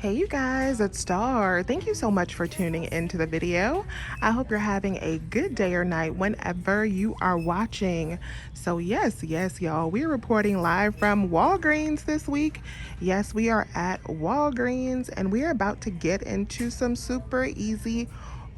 Hey you guys, it's Star. Thank you so much for tuning into the video. I hope you're having a good day or night whenever you are watching. So yes, y'all, we're reporting live from Walgreens this week. Yes, we are at Walgreens and we are about to get into some super easy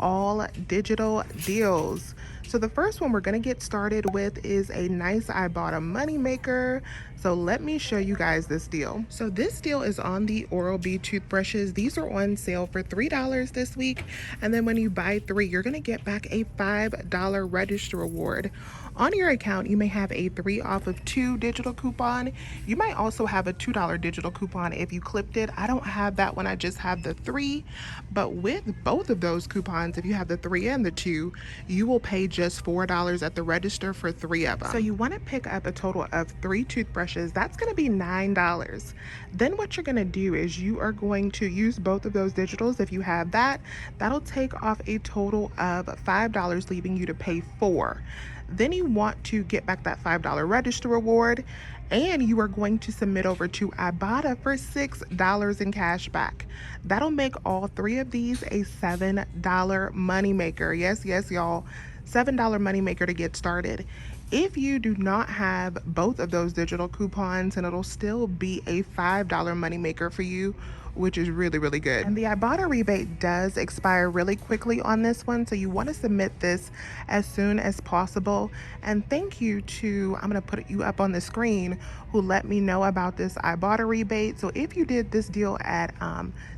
all digital deals. So the first one we're going to get started with is a nice I bought a money maker. So let me show you guys this deal. So this deal is on the Oral-B toothbrushes. These are on sale for $3 this week. And then when you buy 3, you're going to get back a $5 register reward. On your account, you may have a 3 off of 2 digital coupon. You might also have a $2 digital coupon if you clipped it. I don't have that one, I just have the 3. But with both of those coupons, if you have the 3 and the 2, you will pay just $4 at the register for 3 of them. So you want to pick up a total of 3 toothbrushes. That's going to be $9. Then what you're going to do is you are going to use both of those digitals. If you have that, that'll take off a total of $5, leaving you to pay 4. Then you want to get back that $5 register reward, and you are going to submit over to Ibotta for $6 in cash back. That'll make all 3 of these a $7 money maker. Yes, y'all, $7 money maker to get started. If you do not have both of those digital coupons, and it'll still be a $5 money maker for you, which is really good. And the Ibotta rebate does expire really quickly on this one, so you want to submit this as soon as possible. And thank you to, I'm going to put you up on the screen, who let me know about this Ibotta rebate. So if you did this deal at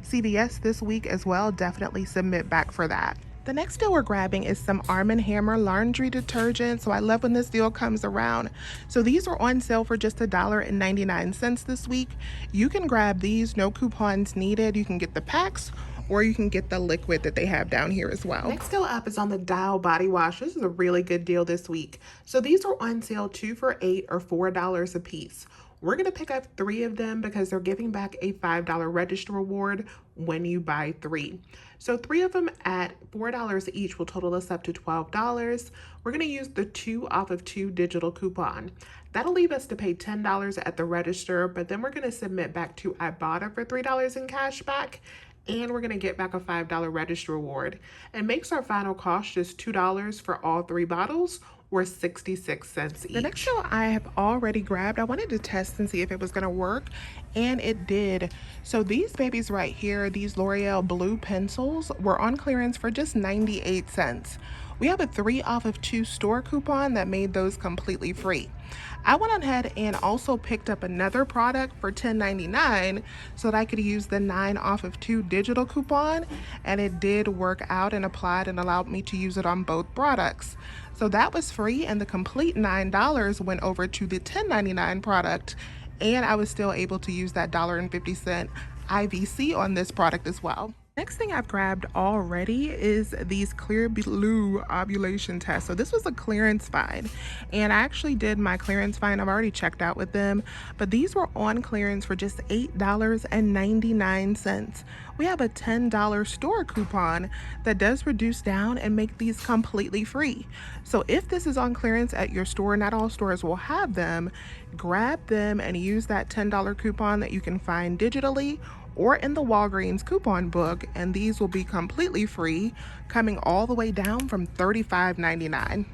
CVS this week as well, definitely submit back for that. The next deal we're grabbing is some Arm & Hammer laundry detergent. So I love when this deal comes around. So these are on sale for just $1.99 this week. You can grab these, no coupons needed. You can get the packs, or you can get the liquid that they have down here as well. Next deal up is on the Dial body wash. This is a really good deal this week. So these are on sale 2 for $8 or $4 a piece. We're going to pick up 3 of them because they're giving back a $5 register reward when you buy 3. So 3 of them at $4 each will total us up to $12. We're going to use the 2 off of 2 digital coupon. That'll leave us to pay $10 at the register, but then we're going to submit back to Ibotta for $3 in cash back, and we're going to get back a $5 register reward. It makes our final cost just $2 for all 3 bottles, or 66 cents each. The next deal I have already grabbed. I wanted to test and see if it was going to work, and it did. So these babies right here, these L'Oreal blue pencils, were on clearance for just 98 cents. We have a 3 off of 2 store coupon that made those completely free. I went ahead and also picked up another product for $10.99 so that I could use the 9 off of 2 digital coupon, and it did work out and applied and allowed me to use it on both products. So that was free, and the complete $9 went over to the $10.99 product, and I was still able to use that $1.50 IVC on this product as well. Next thing I've grabbed already is these clear blue ovulation tests. So this was a clearance find, and I actually did my clearance find. I've already checked out with them, but these were on clearance for just $8.99. We have a $10 store coupon that does reduce down and make these completely free. So if this is on clearance at your store, not all stores will have them, grab them and use that $10 coupon that you can find digitally or in the Walgreens coupon book, and these will be completely free, coming all the way down from $35.99.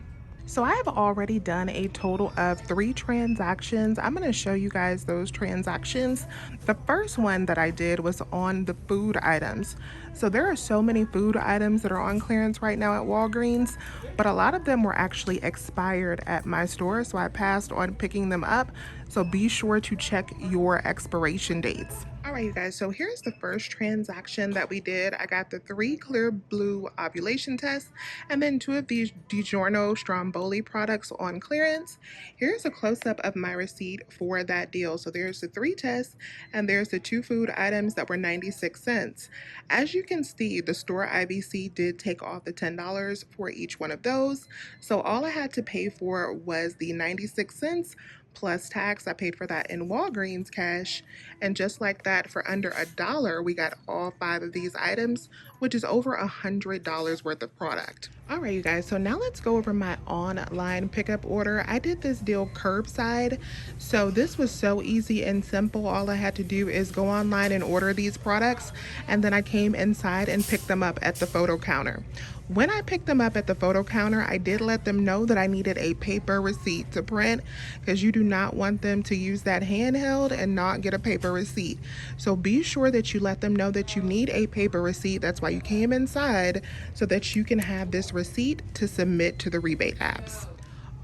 So I have already done a total of 3 transactions. I'm going to show you guys those transactions. The first one that I did was on the food items. So there are so many food items that are on clearance right now at Walgreens, but a lot of them were actually expired at my store, so I passed on picking them up. So be sure to check your expiration dates. All right, you guys, so here's the first transaction that we did. I got the 3 clear blue ovulation tests and then 2 of these DiGiorno Stromboli products on clearance. Here's a close-up of my receipt for that deal. So there's the 3 tests and there's the 2 food items that were 96 cents. As you can see, the store IVC did take off the $10 for each one of those. So all I had to pay for was the 96 cents plus tax. I paid for that in Walgreens cash. And just like that, for under $1, we got all 5 of these items, which is over $100 worth of product. All right, you guys, so now let's go over my online pickup order. I did this deal curbside, so this was so easy and simple. All I had to do is go online and order these products, and then I came inside and picked them up at the photo counter. When I picked them up at the photo counter, I did let them know that I needed a paper receipt to print, because you do not want them to use that handheld and not get a paper receipt. So be sure that you let them know that you need a paper receipt. That's why you came inside, so that you can have this receipt to submit to the rebate apps.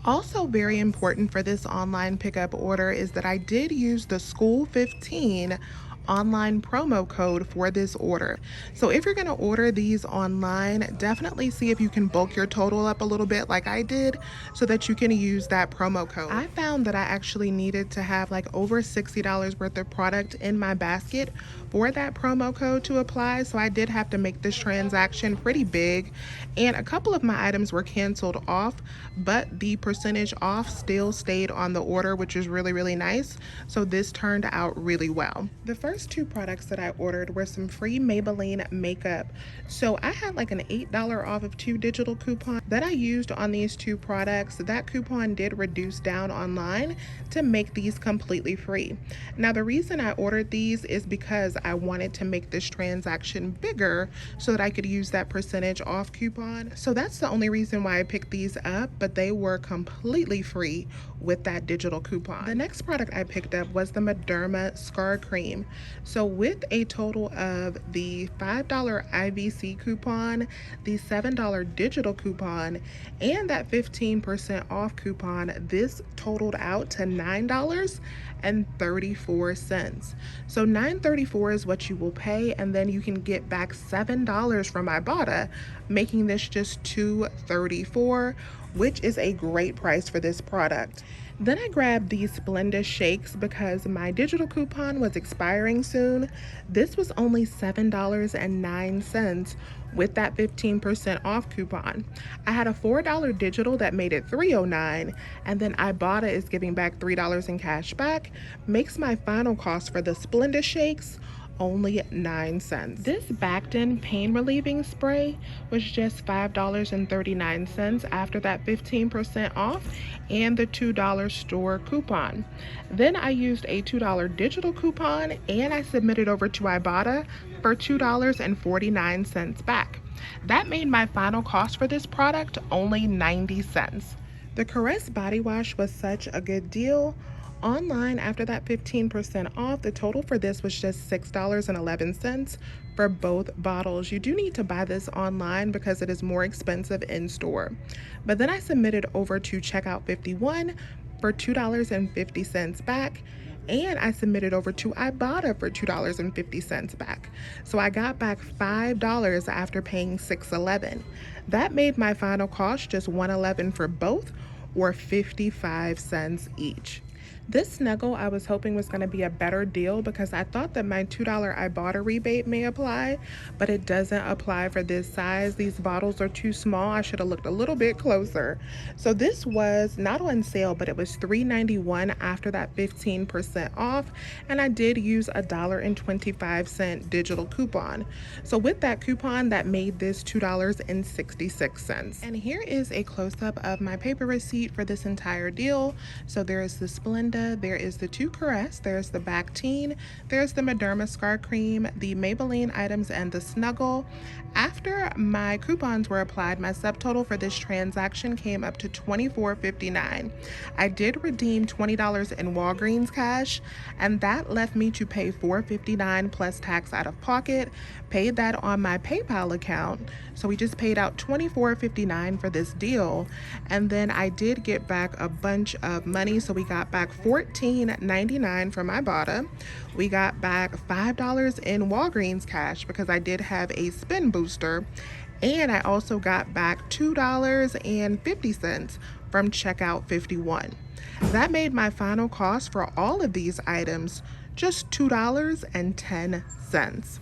Also very important for this online pickup order is that I did use the School 15 online promo code for this order. So if you're going to order these online, definitely see if you can bulk your total up a little bit like I did, so that you can use that promo code. I found that I actually needed to have like over $60 worth of product in my basket for that promo code to apply, so I did have to make this transaction pretty big, and a couple of my items were canceled off, but the percentage off still stayed on the order, which is really nice. So this turned out really well. The first 2 products that I ordered were some free Maybelline makeup. So I had like an $8 off of 2 digital coupons that I used on these 2 products. That coupon did reduce down online to make these completely free. Now the reason I ordered these is because I wanted to make this transaction bigger so that I could use that percentage off coupon. So that's the only reason why I picked these up, but they were completely free with that digital coupon. The next product I picked up was the Mederma Scar Cream. So with a total of the $5 IVC coupon, the $7 digital coupon, and that 15% off coupon, this totaled out to $9.34. So $9.34 is what you will pay, and then you can get back $7 from Ibotta, making this just $2.34, which is a great price for this product. Then I grabbed these Splenda Shakes because my digital coupon was expiring soon. This was only $7.09 with that 15% off coupon. I had a $4 digital that made it $3.09, and then Ibotta is giving back $3 in cash back, makes my final cost for the Splenda Shakes only 9 cents. This Bactin pain relieving spray was just $5.39 after that 15% off and the $2 store coupon. Then I used a $2 digital coupon and I submitted over to Ibotta for $2.49 back. That made my final cost for this product only 90 cents. The Caress body wash was such a good deal. Online, after that 15% off, the total for this was just $6.11 for both bottles. You do need to buy this online because it is more expensive in store. But then I submitted over to Checkout 51 for $2.50 back, and I submitted over to Ibotta for $2.50 back. So I got back $5 after paying $6.11. That made my final cost just $1.11 for both, or 55 cents each. This snuggle I was hoping was going to be a better deal because I thought that my $2 Ibotta rebate may apply, but it doesn't apply for this size. These bottles are too small. I should have looked a little bit closer. So this was not on sale, but it was $3.91 after that 15% off, and I did use a $1.25 digital coupon. So with that coupon, that made this $2.66. And here is a close-up of my paper receipt for this entire deal. So there is the Splenda, there is the 2 Caress, there's the Bactin, there's the Mederma Scar Cream, the Maybelline items, and the Snuggle. After my coupons were applied, my subtotal for this transaction came up to $24.59. I did redeem $20 in Walgreens cash, and that left me to pay $4.59 plus tax out of pocket. Paid that on my PayPal account, so we just paid out $24.59 for this deal, and then I did get back a bunch of money. So we got back $14.99 from Ibotta. We got back $5 in Walgreens cash because I did have a spin booster, and I also got back $2.50 from Checkout 51. That made my final cost for all of these items just $2.10.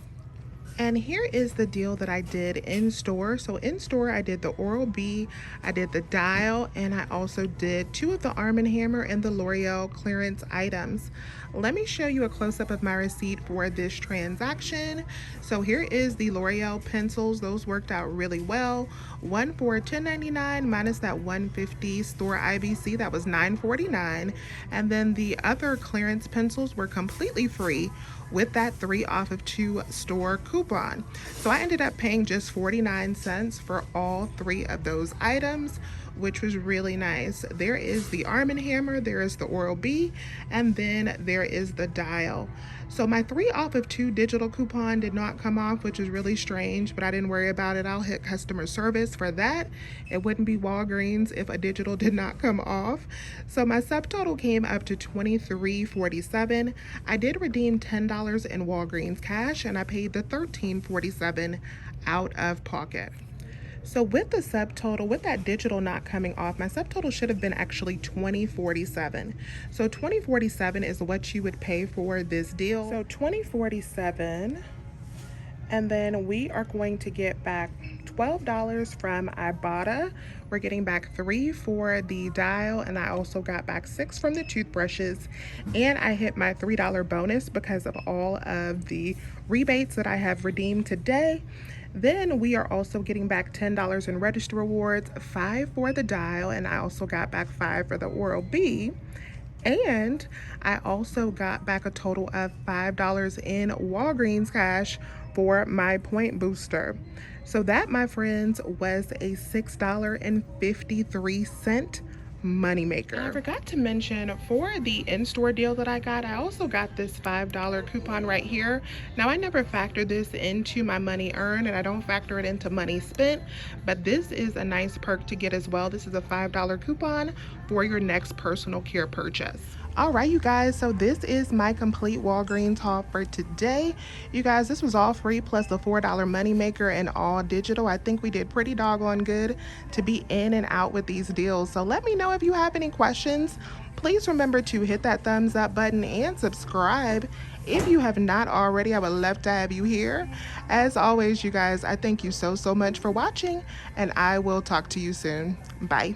And here is the deal that I did in store. So in store, I did the Oral-B, I did the Dial, and I also did 2 of the Arm & Hammer and the L'Oreal clearance items. Let me show you a close-up of my receipt for this transaction. So here is the L'Oreal pencils. Those worked out really well. One for $10.99 minus that $150 store IBC, that was $9.49. And then the other clearance pencils were completely free with that 3 off of 2 store coupon. So I ended up paying just 49 cents for all 3 of those items, which was really nice. There is the Arm & Hammer, there is the Oral-B, and then there is the Dial. So my 3 off of 2 digital coupon did not come off, which is really strange, but I didn't worry about it. I'll hit customer service for that. It wouldn't be Walgreens if a digital did not come off. So my subtotal came up to $23.47. I did redeem $10 in Walgreens cash, and I paid the $13.47 out of pocket. So with the subtotal, with that digital not coming off, my subtotal should have been actually $20.47. So $20.47 is what you would pay for this deal. So $20.47, and then we are going to get back $12 from Ibotta. We're getting back 3 for the Dial, and I also got back 6 from the toothbrushes, and I hit my $3 bonus because of all of the rebates that I have redeemed today. Then we are also getting back $10 in register rewards, 5 for the Dial, and I also got back 5 for the Oral-B. And I also got back a total of $5 in Walgreens cash for my point booster. So that, my friends, was a $6.53 moneymaker. And I forgot to mention, for the in-store deal that I got, I also got this $5 coupon right here. Now, I never factor this into my money earned, and I don't factor it into money spent, but this is a nice perk to get as well. This is a $5 coupon for your next personal care purchase. All right, you guys, so this is my complete Walgreens haul for today. You guys, this was all free plus the $4 moneymaker and all digital. I think we did pretty doggone good to be in and out with these deals. So let me know if you have any questions. Please remember to hit that thumbs up button and subscribe if you have not already. I would love to have you here. As always, you guys, I thank you so much for watching, and I will talk to you soon. Bye.